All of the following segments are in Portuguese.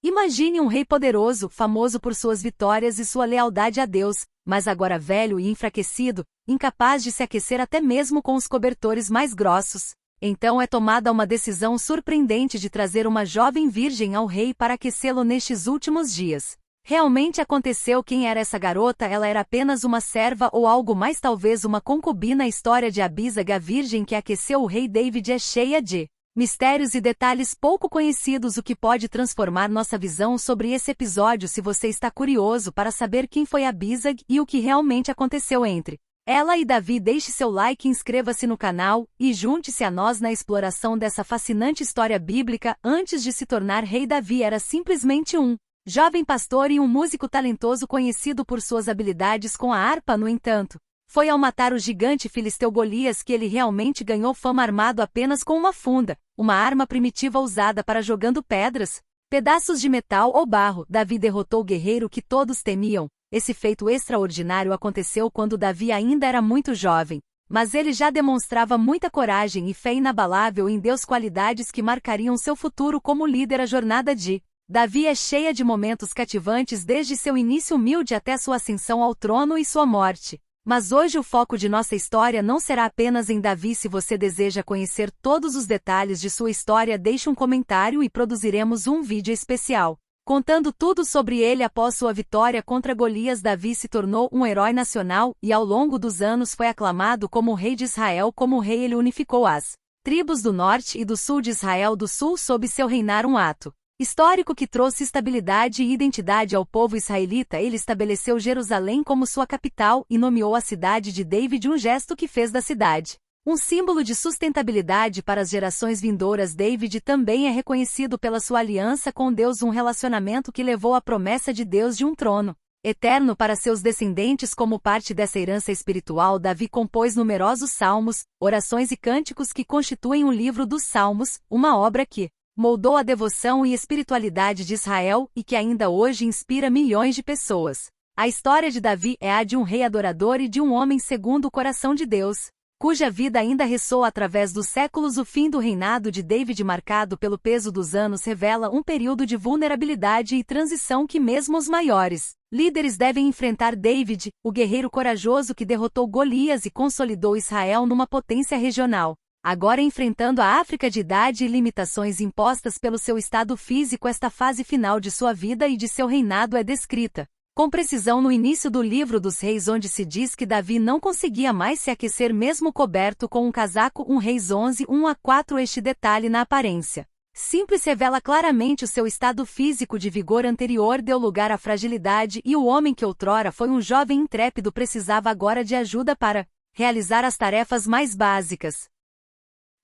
Imagine um rei poderoso, famoso por suas vitórias e sua lealdade a Deus, mas agora velho e enfraquecido, incapaz de se aquecer até mesmo com os cobertores mais grossos. Então é tomada uma decisão surpreendente de trazer uma jovem virgem ao rei para aquecê-lo nestes últimos dias. Realmente aconteceu. Quem era essa garota? Ela era apenas uma serva ou algo mais, talvez uma concubina. A história de Abisag, a virgem que aqueceu o rei David, é cheia de mistérios e detalhes pouco conhecidos, o que pode transformar nossa visão sobre esse episódio. Se você está curioso para saber quem foi Abisag e o que realmente aconteceu entre ela e Davi, deixe seu like, inscreva-se no canal e junte-se a nós na exploração dessa fascinante história bíblica. Antes de se tornar rei, Davi era simplesmente um jovem pastor e um músico talentoso conhecido por suas habilidades com a harpa. No entanto, foi ao matar o gigante filisteu Golias que ele realmente ganhou fama. Armado apenas com uma funda, uma arma primitiva usada para jogando pedras, pedaços de metal ou barro, Davi derrotou o guerreiro que todos temiam. Esse feito extraordinário aconteceu quando Davi ainda era muito jovem, mas ele já demonstrava muita coragem e fé inabalável em Deus, qualidades que marcariam seu futuro como líder. A jornada de Davi é cheia de momentos cativantes, desde seu início humilde até sua ascensão ao trono e sua morte. Mas hoje o foco de nossa história não será apenas em Davi. Se você deseja conhecer todos os detalhes de sua história, deixe um comentário e produziremos um vídeo especial contando tudo sobre ele. Após sua vitória contra Golias, Davi se tornou um herói nacional e ao longo dos anos foi aclamado como o rei de Israel. Como rei, ele unificou as tribos do norte e do sul de Israel do Sul sob seu reinar, um ato histórico que trouxe estabilidade e identidade ao povo israelita. Ele estabeleceu Jerusalém como sua capital e nomeou a cidade de David, um gesto que fez da cidade um símbolo de sustentabilidade para as gerações vindouras. David também é reconhecido pela sua aliança com Deus, um relacionamento que levou à promessa de Deus de um trono eterno para seus descendentes. Como parte dessa herança espiritual, Davi compôs numerosos salmos, orações e cânticos que constituem o livro dos Salmos, uma obra que moldou a devoção e espiritualidade de Israel e que ainda hoje inspira milhões de pessoas. A história de Davi é a de um rei adorador e de um homem segundo o coração de Deus, cuja vida ainda ressoa através dos séculos. O fim do reinado de David, marcado pelo peso dos anos, revela um período de vulnerabilidade e transição que mesmo os maiores líderes devem enfrentar. David, o guerreiro corajoso que derrotou Golias e consolidou Israel numa potência regional, agora enfrentando a África de idade e limitações impostas pelo seu estado físico. Esta fase final de sua vida e de seu reinado é descrita com precisão no início do livro dos Reis, onde se diz que Davi não conseguia mais se aquecer mesmo coberto com um casaco. 1 Reis 11, 1-4. Este detalhe na aparência simples revela claramente o seu estado físico de vigor anterior, deu lugar à fragilidade, e o homem que outrora foi um jovem intrépido precisava agora de ajuda para realizar as tarefas mais básicas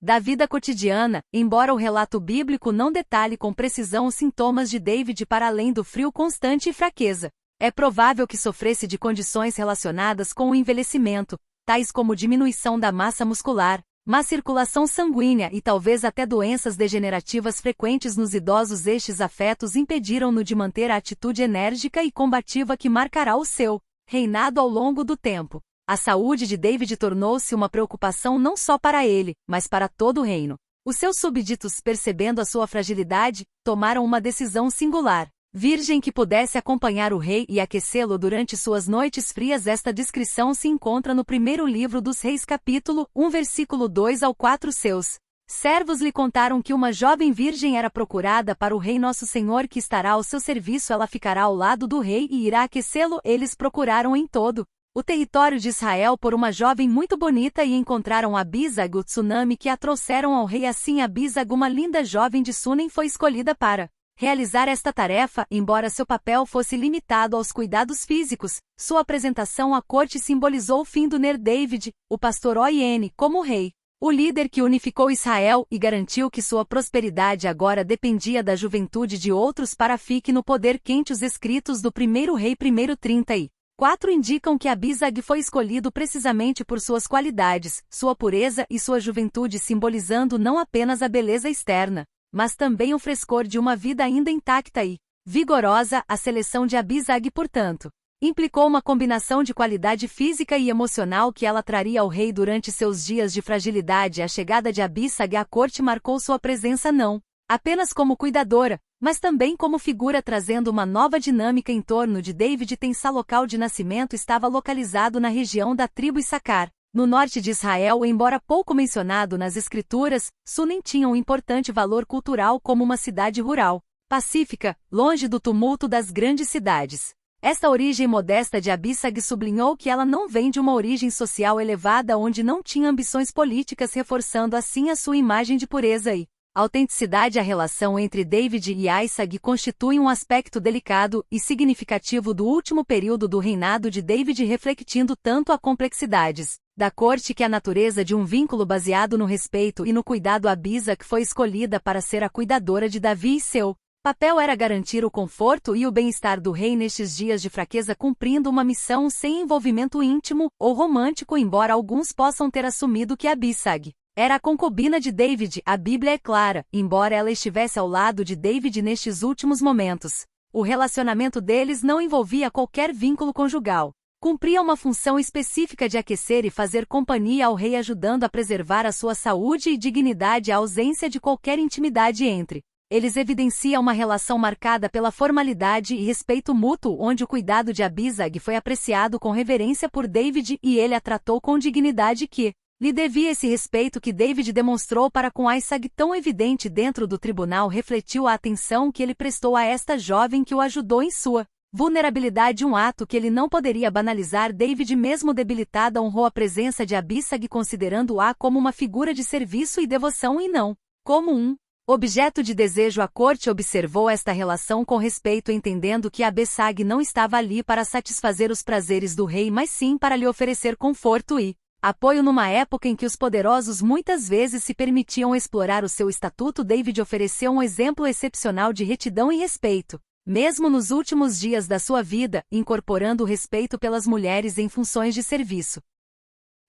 da vida cotidiana. Embora o relato bíblico não detalhe com precisão os sintomas de David, para além do frio constante e fraqueza, é provável que sofresse de condições relacionadas com o envelhecimento, tais como diminuição da massa muscular, má circulação sanguínea e talvez até doenças degenerativas frequentes nos idosos. Estes afetos impediram-no de manter a atitude enérgica e combativa que marcará o seu reinado ao longo do tempo. A saúde de David tornou-se uma preocupação não só para ele, mas para todo o reino. Os seus súbditos, percebendo a sua fragilidade, tomaram uma decisão singular: virgem que pudesse acompanhar o rei e aquecê-lo durante suas noites frias. Esta descrição se encontra no primeiro livro dos Reis, capítulo 1, versículo 2-4. Seus servos lhe contaram que uma jovem virgem era procurada para o rei nosso senhor, que estará ao seu serviço. Ela ficará ao lado do rei e irá aquecê-lo. Eles procuraram em todo o território de Israel por uma jovem muito bonita e encontraram Abisag, o tsunami, que a trouxeram ao rei. Assim, Abisag, uma linda jovem de Sunem, foi escolhida para realizar esta tarefa. Embora seu papel fosse limitado aos cuidados físicos, sua apresentação à corte simbolizou o fim do Ner. David, o pastor On, como rei, o líder que unificou Israel e garantiu que sua prosperidade agora dependia da juventude de outros para fique no poder quente. Os escritos do primeiro rei 1:34 indicam que Abisag foi escolhido precisamente por suas qualidades, sua pureza e sua juventude, simbolizando não apenas a beleza externa, mas também o frescor de uma vida ainda intacta e vigorosa. A seleção de Abisag, portanto, implicou uma combinação de qualidade física e emocional que ela traria ao rei durante seus dias de fragilidade. A chegada de Abisag à corte marcou sua presença não apenas como cuidadora, mas também como figura trazendo uma nova dinâmica em torno de David. Seu local de nascimento estava localizado na região da tribo Issacar, no norte de Israel. Embora pouco mencionado nas escrituras, Sunem tinha um importante valor cultural como uma cidade rural, pacífica, longe do tumulto das grandes cidades. Esta origem modesta de Abissag sublinhou que ela não vem de uma origem social elevada onde não tinha ambições políticas, reforçando assim a sua imagem de pureza e autenticidade. A relação entre David e Aissag constitui um aspecto delicado e significativo do último período do reinado de David, refletindo tanto a complexidades da corte que a natureza de um vínculo baseado no respeito e no cuidado. Abissag foi escolhida para ser a cuidadora de Davi e seu papel era garantir o conforto e o bem-estar do rei nestes dias de fraqueza, cumprindo uma missão sem envolvimento íntimo ou romântico. Embora alguns possam ter assumido que Abissag era a concubina de David, a Bíblia é clara, embora ela estivesse ao lado de David nestes últimos momentos, o relacionamento deles não envolvia qualquer vínculo conjugal. Cumpria uma função específica de aquecer e fazer companhia ao rei, ajudando a preservar a sua saúde e dignidade. A ausência de qualquer intimidade entre eles evidencia uma relação marcada pela formalidade e respeito mútuo, onde o cuidado de Abissag foi apreciado com reverência por David e ele a tratou com dignidade que lhe devia. Esse respeito que David demonstrou para com Aissag, tão evidente dentro do tribunal, refletiu a atenção que ele prestou a esta jovem que o ajudou em sua vulnerabilidade, um ato que ele não poderia banalizar. David, mesmo debilitada, honrou a presença de Abissag, considerando-a como uma figura de serviço e devoção e não como um objeto de desejo. A corte observou esta relação com respeito, entendendo que Abissag não estava ali para satisfazer os prazeres do rei, mas sim para lhe oferecer conforto e apoio numa época em que os poderosos muitas vezes se permitiam explorar o seu estatuto. David ofereceu um exemplo excepcional de retidão e respeito, mesmo nos últimos dias da sua vida, incorporando o respeito pelas mulheres em funções de serviço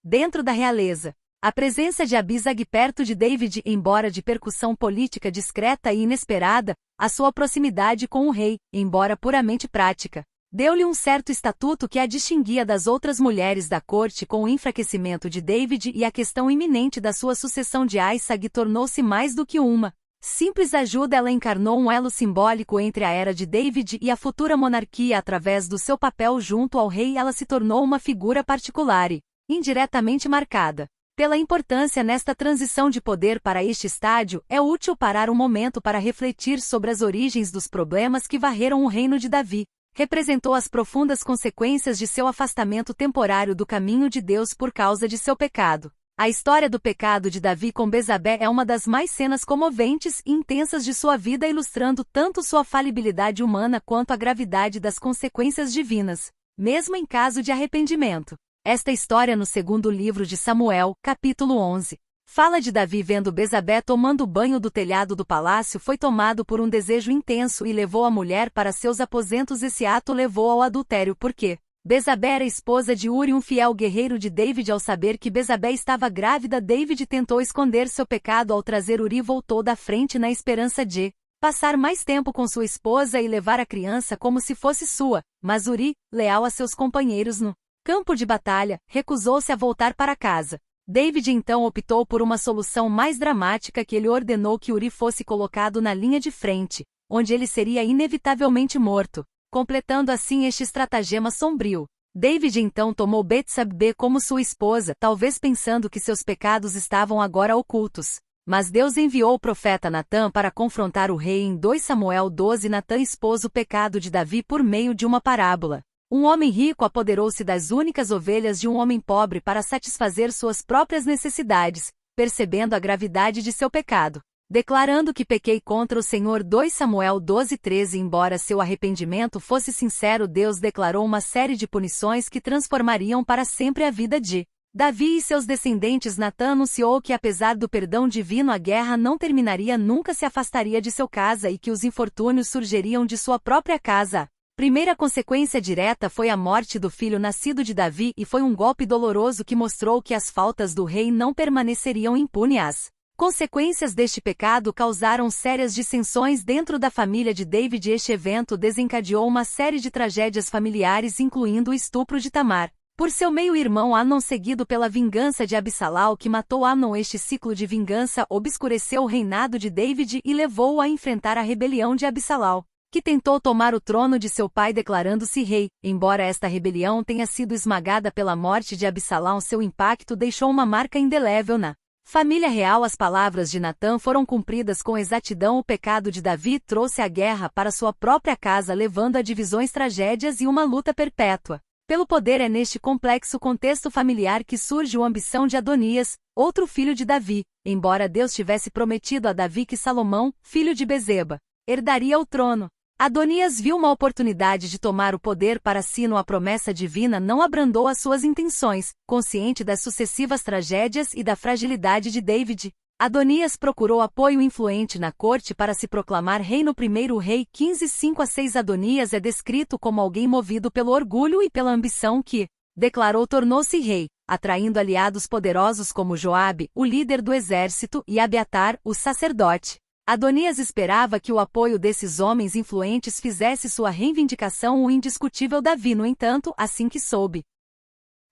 dentro da realeza. A presença de Abissag perto de David, embora de percussão política discreta e inesperada, a sua proximidade com o rei, embora puramente prática, deu-lhe um certo estatuto que a distinguia das outras mulheres da corte. Com o enfraquecimento de David e a questão iminente da sua sucessão de Aissag, tornou-se mais do que uma simples ajuda. Ela encarnou um elo simbólico entre a era de David e a futura monarquia. Através do seu papel junto ao rei, ela se tornou uma figura particular e indiretamente marcada pela importância nesta transição de poder. Para este estágio, é útil parar um momento para refletir sobre as origens dos problemas que varreram o reino de Davi. Representou as profundas consequências de seu afastamento temporário do caminho de Deus por causa de seu pecado. A história do pecado de Davi com Bezabé é uma das mais cenas comoventes e intensas de sua vida, ilustrando tanto sua falibilidade humana quanto a gravidade das consequências divinas, mesmo em caso de arrependimento. Esta história, no segundo livro de Samuel, capítulo 11, fala de Davi vendo Bezabé tomando banho do telhado do palácio. Foi tomado por um desejo intenso e levou a mulher para seus aposentos. Esse ato levou ao adultério, porque Bezabé era esposa de Uri, um fiel guerreiro de David. Ao saber que Bezabé estava grávida, David tentou esconder seu pecado. Ao trazer Uri, voltou da frente na esperança de passar mais tempo com sua esposa e levar a criança como se fosse sua, mas Uri, leal a seus companheiros no campo de batalha, recusou-se a voltar para casa. David então optou por uma solução mais dramática, que ele ordenou que Uri fosse colocado na linha de frente, onde ele seria inevitavelmente morto, completando assim este estratagema sombrio. David então tomou Betsabé como sua esposa, talvez pensando que seus pecados estavam agora ocultos. Mas Deus enviou o profeta Natã para confrontar o rei. Em 2 Samuel 12, Natã expôs o pecado de Davi por meio de uma parábola. Um homem rico apoderou-se das únicas ovelhas de um homem pobre para satisfazer suas próprias necessidades, percebendo a gravidade de seu pecado, declarando que pequei contra o Senhor. 2 Samuel 12:13. Embora seu arrependimento fosse sincero, Deus declarou uma série de punições que transformariam para sempre a vida de Davi e seus descendentes. Natã anunciou que, apesar do perdão divino, a guerra não terminaria, nunca se afastaria de seu casa e que os infortúnios surgiriam de sua própria casa. Primeira consequência direta foi a morte do filho nascido de Davi, e foi um golpe doloroso que mostrou que as faltas do rei não permaneceriam impunes. As consequências deste pecado causaram sérias dissensões dentro da família de David. Este evento desencadeou uma série de tragédias familiares, incluindo o estupro de Tamar, Por seu meio-irmão Amnon seguido pela vingança de Absalão que matou Amnon, este ciclo de vingança obscureceu o reinado de David e levou-o a enfrentar a rebelião de Absalão, que tentou tomar o trono de seu pai declarando-se rei. Embora esta rebelião tenha sido esmagada pela morte de Absalão, seu impacto deixou uma marca indelével na família real. As palavras de Natã foram cumpridas com exatidão. O pecado de Davi trouxe a guerra para sua própria casa, levando a divisões, tragédias e uma luta perpétua pelo poder. É neste complexo contexto familiar que surge a ambição de Adonias, outro filho de Davi. Embora Deus tivesse prometido a Davi que Salomão, filho de Bezeba, herdaria o trono, Adonias viu uma oportunidade de tomar o poder para si. A promessa divina não abrandou as suas intenções. Consciente das sucessivas tragédias e da fragilidade de David, Adonias procurou apoio influente na corte para se proclamar rei. No 1 Rei 15, 5-6, Adonias é descrito como alguém movido pelo orgulho e pela ambição que, declarou, tornou-se rei, atraindo aliados poderosos como Joabe, o líder do exército, e Abiatar, o sacerdote. Adonias esperava que o apoio desses homens influentes fizesse sua reivindicação o indiscutível. Davi, no entanto, assim que soube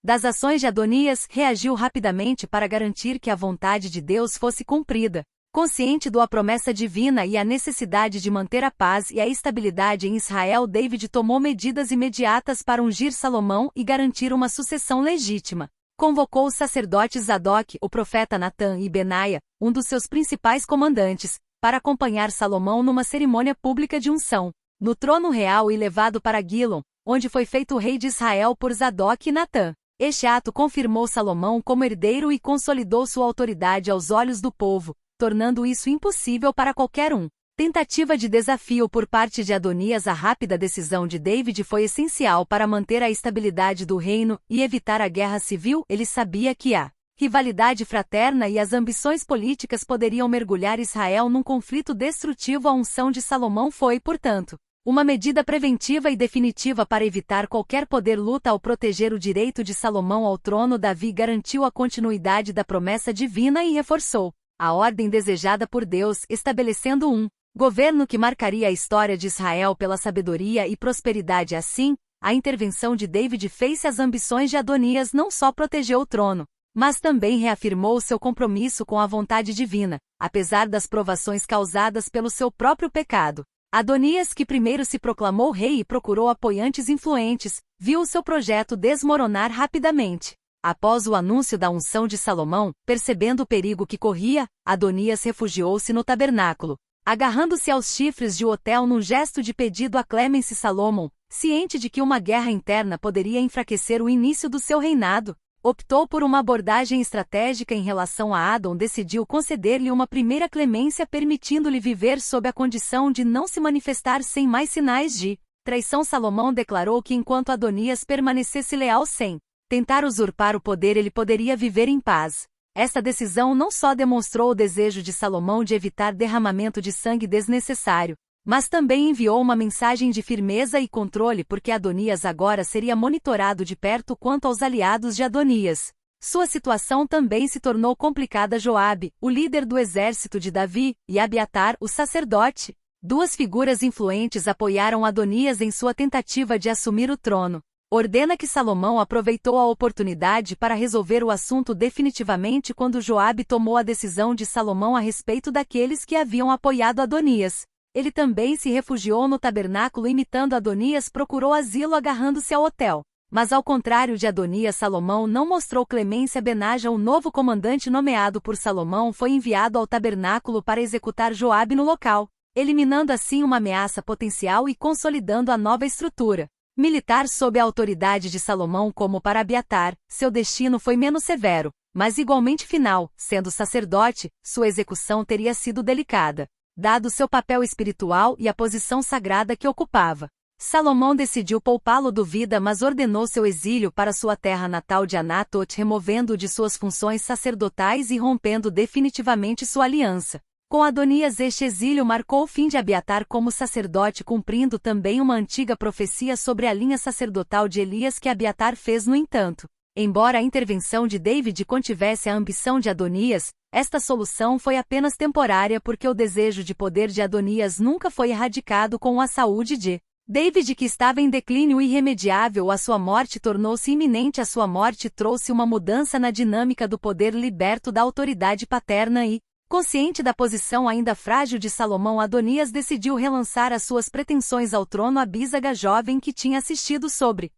das ações de Adonias, reagiu rapidamente para garantir que a vontade de Deus fosse cumprida. Consciente da promessa divina e a necessidade de manter a paz e a estabilidade em Israel, David tomou medidas imediatas para ungir Salomão e garantir uma sucessão legítima. Convocou os sacerdotes Zadok, o profeta Natã e Benaia, um dos seus principais comandantes, para acompanhar Salomão numa cerimônia pública de unção no trono real e levado para Guilom, onde foi feito rei de Israel por Zadok e Natã. Este ato confirmou Salomão como herdeiro e consolidou sua autoridade aos olhos do povo, tornando isso impossível para qualquer um. Tentativa de desafio por parte de Adonias. A rápida decisão de David foi essencial para manter a estabilidade do reino e evitar a guerra civil. Ele sabia que a rivalidade fraterna e as ambições políticas poderiam mergulhar Israel num conflito destrutivo. A unção de Salomão foi, portanto, uma medida preventiva e definitiva para evitar qualquer poder luta. Ao proteger o direito de Salomão ao trono, Davi garantiu a continuidade da promessa divina e reforçou a ordem desejada por Deus, estabelecendo um governo que marcaria a história de Israel pela sabedoria e prosperidade. Assim, a intervenção de David fez-se às ambições de Adonias. Não só protegeu o trono, mas também reafirmou seu compromisso com a vontade divina, apesar das provações causadas pelo seu próprio pecado. Adonias, que primeiro se proclamou rei e procurou apoiantes influentes, viu o seu projeto desmoronar rapidamente. Após o anúncio da unção de Salomão, percebendo o perigo que corria, Adonias refugiou-se no tabernáculo, agarrando-se aos chifres de Otel num gesto de pedido à clemência. Salomão, ciente de que uma guerra interna poderia enfraquecer o início do seu reinado, optou por uma abordagem estratégica em relação a Adon. Decidiu conceder-lhe uma primeira clemência, permitindo-lhe viver sob a condição de não se manifestar sem mais sinais de traição. Salomão declarou que enquanto Adonias permanecesse leal sem tentar usurpar o poder, ele poderia viver em paz. Esta decisão não só demonstrou o desejo de Salomão de evitar derramamento de sangue desnecessário, mas também enviou uma mensagem de firmeza e controle, porque Adonias agora seria monitorado de perto quanto aos aliados de Adonias. Sua situação também se tornou complicada. Joabe, o líder do exército de Davi, e Abiatar, o sacerdote, duas figuras influentes, apoiaram Adonias em sua tentativa de assumir o trono. Ordena que Salomão aproveitou a oportunidade para resolver o assunto definitivamente quando Joabe tomou a decisão de Salomão a respeito daqueles que haviam apoiado Adonias. Ele também se refugiou no tabernáculo. Imitando Adonias, procurou asilo agarrando-se ao Otel. Mas ao contrário de Adonias, Salomão não mostrou clemência. Benaja, o novo comandante nomeado por Salomão, foi enviado ao tabernáculo para executar Joabe no local, eliminando assim uma ameaça potencial e consolidando a nova estrutura militar sob a autoridade de Salomão. Como para Abiatar, seu destino foi menos severo, mas igualmente final. Sendo sacerdote, sua execução teria sido delicada, dado seu papel espiritual e a posição sagrada que ocupava. Salomão decidiu poupá-lo do vida, mas ordenou seu exílio para sua terra natal de Anatot, removendo-o de suas funções sacerdotais e rompendo definitivamente sua aliança com Adonias. Este exílio marcou o fim de Abiatar como sacerdote, cumprindo também uma antiga profecia sobre a linha sacerdotal de Elias que Abiatar fez. No entanto, embora a intervenção de David contivesse a ambição de Adonias, esta solução foi apenas temporária, porque o desejo de poder de Adonias nunca foi erradicado com a saúde de David, que estava em declínio irremediável, a sua morte tornou-se iminente. A sua morte trouxe uma mudança na dinâmica do poder liberto da autoridade paterna e, consciente da posição ainda frágil de Salomão, Adonias decidiu relançar as suas pretensões ao trono. Abisaga, jovem que tinha assistido sobre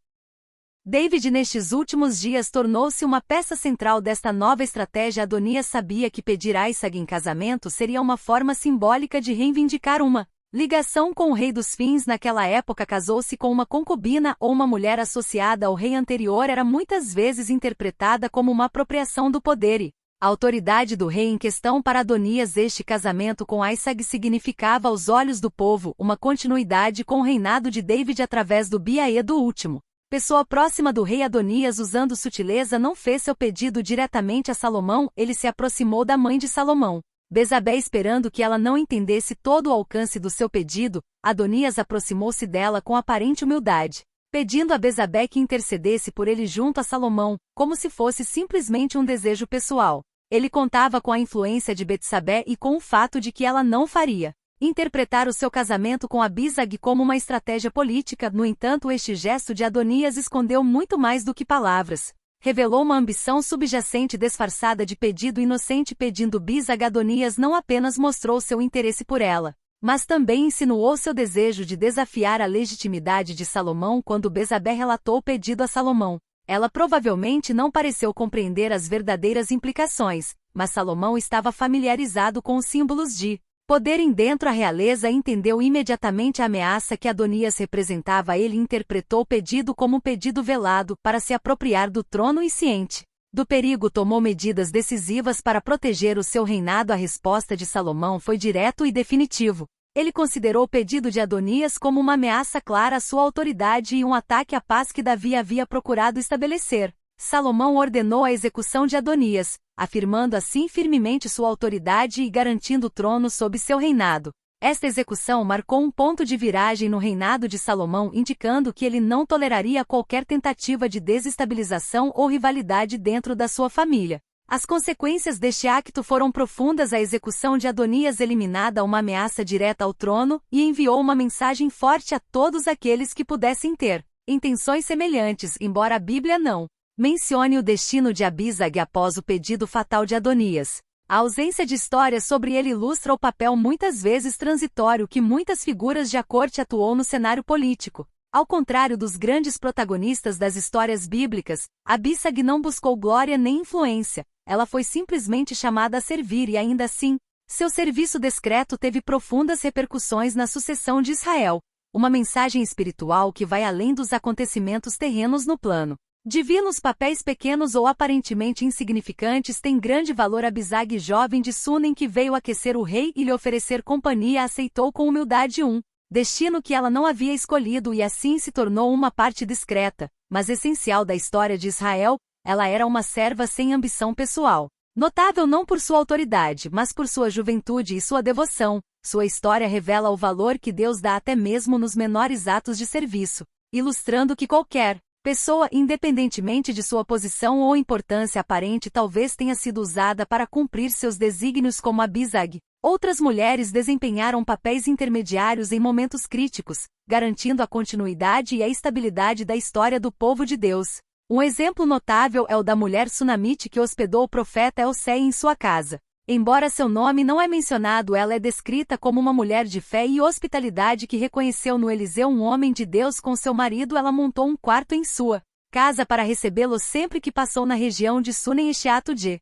David nestes últimos dias, tornou-se uma peça central desta nova estratégia. Adonias sabia que pedir Aissag em casamento seria uma forma simbólica de reivindicar uma ligação com o rei dos fins. Naquela época, casou-se com uma concubina ou uma mulher associada ao rei anterior era muitas vezes interpretada como uma apropriação do poder e a autoridade do rei em questão. Para Adonias, este casamento com Aissag significava aos olhos do povo uma continuidade com o reinado de David através do Biaê do último. Pessoa próxima do rei. Adonias, usando sutileza, não fez seu pedido diretamente a Salomão, ele se aproximou da mãe de Salomão, Bezabé. Esperando que ela não entendesse todo o alcance do seu pedido, Adonias aproximou-se dela com aparente humildade, pedindo a Bezabé que intercedesse por ele junto a Salomão, como se fosse simplesmente um desejo pessoal. Ele contava com a influência de Betsabé e com o fato de que ela não faria interpretar o seu casamento com Abisag como uma estratégia política. No entanto, este gesto de Adonias escondeu muito mais do que palavras. Revelou uma ambição subjacente disfarçada de pedido inocente. Pedindo Abisag, Adonias não apenas mostrou seu interesse por ela, mas também insinuou seu desejo de desafiar a legitimidade de Salomão. Quando Bezabé relatou o pedido a Salomão, ela provavelmente não pareceu compreender as verdadeiras implicações, mas Salomão estava familiarizado com os símbolos de poder dentro a realeza. Entendeu imediatamente a ameaça que Adonias representava. Ele interpretou o pedido como um pedido velado para se apropriar do trono e, ciente do perigo, tomou medidas decisivas para proteger o seu reinado. A resposta de Salomão foi direto e definitivo. Ele considerou o pedido de Adonias como uma ameaça clara à sua autoridade e um ataque à paz que Davi havia procurado estabelecer. Salomão ordenou a execução de Adonias, afirmando assim firmemente sua autoridade e garantindo o trono sob seu reinado. Esta execução marcou um ponto de viragem no reinado de Salomão, indicando que ele não toleraria qualquer tentativa de desestabilização ou rivalidade dentro da sua família. As consequências deste acto foram profundas. A execução de Adonias eliminada uma ameaça direta ao trono e enviou uma mensagem forte a todos aqueles que pudessem ter intenções semelhantes, embora a Bíblia não mencione o destino de Abisag após o pedido fatal de Adonias. A ausência de história sobre ele ilustra o papel muitas vezes transitório que muitas figuras de a corte atuou no cenário político. Ao contrário dos grandes protagonistas das histórias bíblicas, Abisag não buscou glória nem influência. Ela foi simplesmente chamada a servir e, ainda assim, seu serviço discreto teve profundas repercussões na sucessão de Israel. Uma mensagem espiritual que vai além dos acontecimentos terrenos no plano divino. Os papéis pequenos ou aparentemente insignificantes têm grande valor. Abisag, jovem de Sunem que veio aquecer o rei e lhe oferecer companhia, aceitou com humildade um destino que ela não havia escolhido e assim se tornou uma parte discreta, mas essencial da história de Israel. Ela era uma serva sem ambição pessoal, notável não por sua autoridade, mas por sua juventude e sua devoção. Sua história revela o valor que Deus dá até mesmo nos menores atos de serviço, ilustrando que qualquer pessoa, independentemente de sua posição ou importância aparente, talvez tenha sido usada para cumprir seus desígnios. Como Abisag, outras mulheres desempenharam papéis intermediários em momentos críticos, garantindo a continuidade e a estabilidade da história do povo de Deus. Um exemplo notável é o da mulher sunamite que hospedou o profeta Elsei em sua casa. Embora seu nome não é mencionado, ela é descrita como uma mulher de fé e hospitalidade que reconheceu no Eliseu um homem de Deus com seu marido. Ela montou um quarto em sua casa para recebê-lo sempre que passou na região de Sunem. Este ato de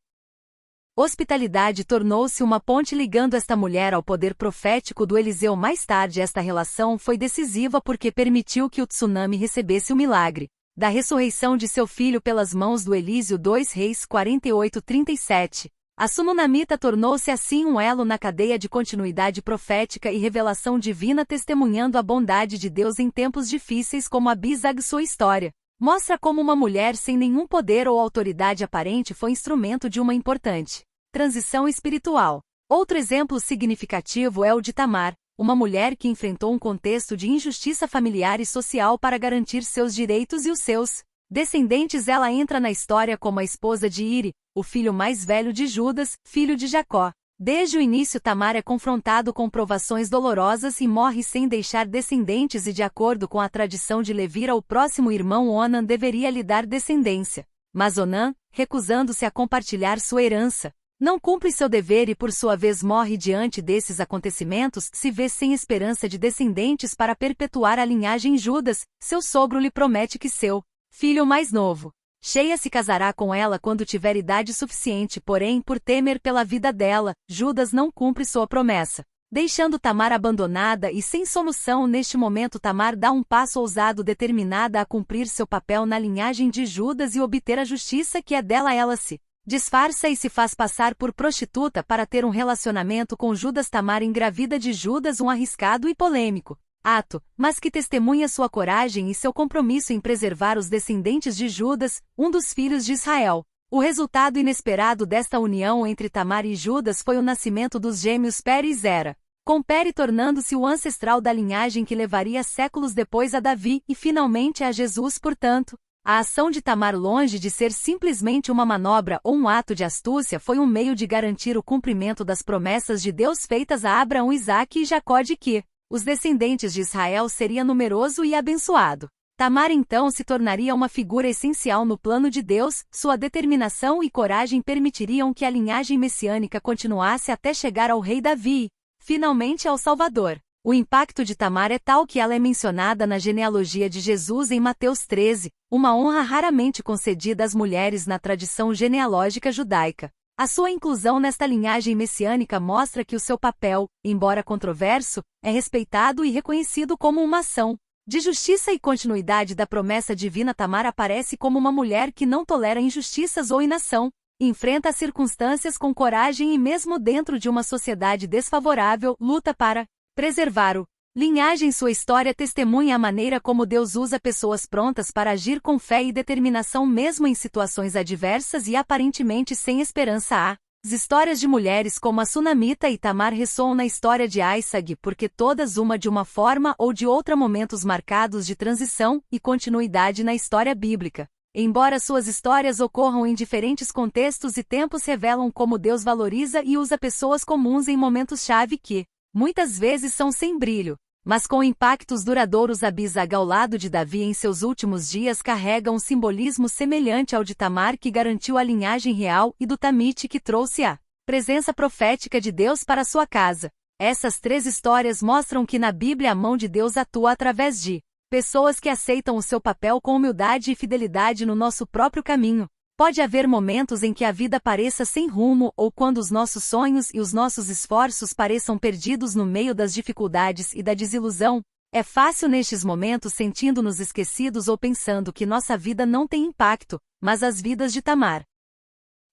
hospitalidade tornou-se uma ponte ligando esta mulher ao poder profético do Eliseu. Mais tarde, esta relação foi decisiva porque permitiu que o tsunami recebesse o milagre da ressurreição de seu filho pelas mãos do Elísio. 2 Reis 48:37. A sunamita tornou-se assim um elo na cadeia de continuidade profética e revelação divina, testemunhando a bondade de Deus em tempos difíceis. Como Abisag, sua história mostra como uma mulher sem nenhum poder ou autoridade aparente foi instrumento de uma importante transição espiritual. Outro exemplo significativo é o de Tamar, uma mulher que enfrentou um contexto de injustiça familiar e social para garantir seus direitos e os seus descendentes. Ela entra na história como a esposa de Iri, o filho mais velho de Judas, filho de Jacó. Desde o início Tamar é confrontado com provações dolorosas e morre sem deixar descendentes e de acordo com a tradição de Levira o próximo irmão Onan deveria lhe dar descendência. Mas Onã, recusando-se a compartilhar sua herança, não cumpre seu dever e por sua vez morre diante desses acontecimentos, se vê sem esperança de descendentes para perpetuar a linhagem. Judas, seu sogro lhe promete que seu filho mais novo, Sheia, se casará com ela quando tiver idade suficiente, porém, por temer pela vida dela, Judas não cumpre sua promessa. Deixando Tamar abandonada e sem solução neste momento Tamar dá um passo ousado determinada a cumprir seu papel na linhagem de Judas e obter a justiça que é dela. Ela se disfarça e se faz passar por prostituta para ter um relacionamento com Judas. Tamar engravida de Judas, um arriscado e polêmico ato, mas que testemunha sua coragem e seu compromisso em preservar os descendentes de Judas, um dos filhos de Israel. O resultado inesperado desta união entre Tamar e Judas foi o nascimento dos gêmeos Pere e Zera, com Pere tornando-se o ancestral da linhagem que levaria séculos depois a Davi e finalmente a Jesus. Portanto, a ação de Tamar, longe de ser simplesmente uma manobra ou um ato de astúcia, foi um meio de garantir o cumprimento das promessas de Deus feitas a Abraão, Isaque e Jacó de que os descendentes de Israel seria numeroso e abençoado. Tamar então se tornaria uma figura essencial no plano de Deus, sua determinação e coragem permitiriam que a linhagem messiânica continuasse até chegar ao rei Davi e, finalmente, ao Salvador. O impacto de Tamar é tal que ela é mencionada na genealogia de Jesus em Mateus 13, uma honra raramente concedida às mulheres na tradição genealógica judaica. A sua inclusão nesta linhagem messiânica mostra que o seu papel, embora controverso, é respeitado e reconhecido como uma ação de justiça e continuidade da promessa divina. Tamar aparece como uma mulher que não tolera injustiças ou inação, enfrenta as circunstâncias com coragem e mesmo dentro de uma sociedade desfavorável, luta para preservar o linhagem. Sua história testemunha a maneira como Deus usa pessoas prontas para agir com fé e determinação mesmo em situações adversas e aparentemente sem esperança. As histórias de mulheres como a Sunamita e Tamar ressoam na história de Aissag porque todas de uma forma ou de outra momentos marcados de transição e continuidade na história bíblica. Embora suas histórias ocorram em diferentes contextos e tempos, revelam como Deus valoriza e usa pessoas comuns em momentos-chave que, muitas vezes, são sem brilho, mas com impactos duradouros. Abisag, ao lado de Davi em seus últimos dias, carrega um simbolismo semelhante ao de Tamar, que garantiu a linhagem real, e do Tamite, que trouxe a presença profética de Deus para sua casa. Essas três histórias mostram que na Bíblia a mão de Deus atua através de pessoas que aceitam o seu papel com humildade e fidelidade no nosso próprio caminho. Pode haver momentos em que a vida pareça sem rumo ou quando os nossos sonhos e os nossos esforços pareçam perdidos no meio das dificuldades e da desilusão. É fácil nestes momentos sentindo-nos esquecidos ou pensando que nossa vida não tem impacto, mas as vidas de Tamar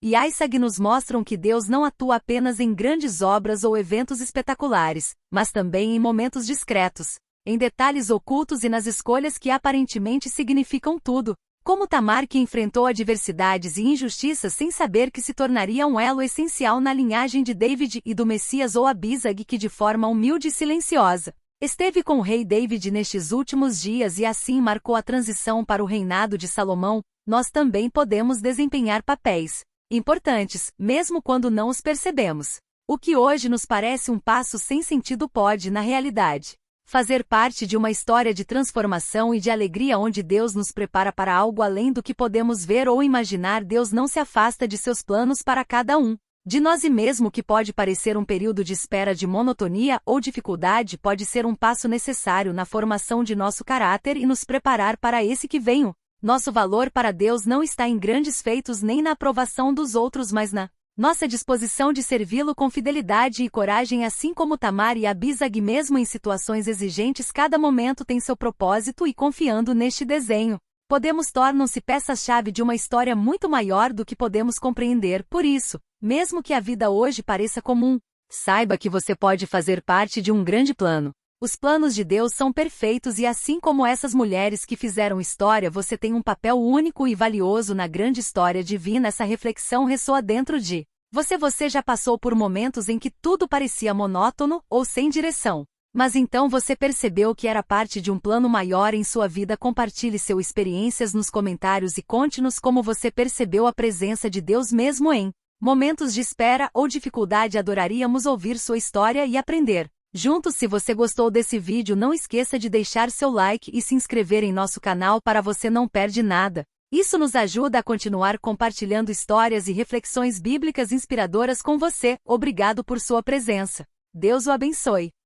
e Aissag nos mostram que Deus não atua apenas em grandes obras ou eventos espetaculares, mas também em momentos discretos, em detalhes ocultos e nas escolhas que aparentemente significam tudo. Como Tamar, que enfrentou adversidades e injustiças sem saber que se tornaria um elo essencial na linhagem de David e do Messias, ou Abisag, que de forma humilde e silenciosa esteve com o rei David nestes últimos dias e assim marcou a transição para o reinado de Salomão. Nós também podemos desempenhar papéis importantes, mesmo quando não os percebemos. O que hoje nos parece um passo sem sentido pode, na realidade, fazer parte de uma história de transformação e de alegria onde Deus nos prepara para algo além do que podemos ver ou imaginar. Deus não se afasta de seus planos para cada um de nós, e mesmo que pode parecer um período de espera de monotonia ou dificuldade, pode ser um passo necessário na formação de nosso caráter e nos preparar para esse que vem. Nosso valor para Deus não está em grandes feitos nem na aprovação dos outros, mas na nossa disposição de servi-lo com fidelidade e coragem. Assim como Tamar e Abisag, mesmo em situações exigentes, cada momento tem seu propósito, e confiando neste desenho, podemos tornar-se peças-chave de uma história muito maior do que podemos compreender. Por isso, mesmo que a vida hoje pareça comum, saiba que você pode fazer parte de um grande plano. Os planos de Deus são perfeitos e, assim como essas mulheres que fizeram história, você tem um papel único e valioso na grande história divina. Essa reflexão ressoa dentro de você. Você já passou por momentos em que tudo parecia monótono ou sem direção, mas então você percebeu que era parte de um plano maior em sua vida. Compartilhe suas experiências nos comentários e conte-nos como você percebeu a presença de Deus mesmo em momentos de espera ou dificuldade. Adoraríamos ouvir sua história e aprender juntos. Se você gostou desse vídeo, não esqueça de deixar seu like e se inscrever em nosso canal para você não perder nada. Isso nos ajuda a continuar compartilhando histórias e reflexões bíblicas inspiradoras com você. Obrigado por sua presença. Deus o abençoe.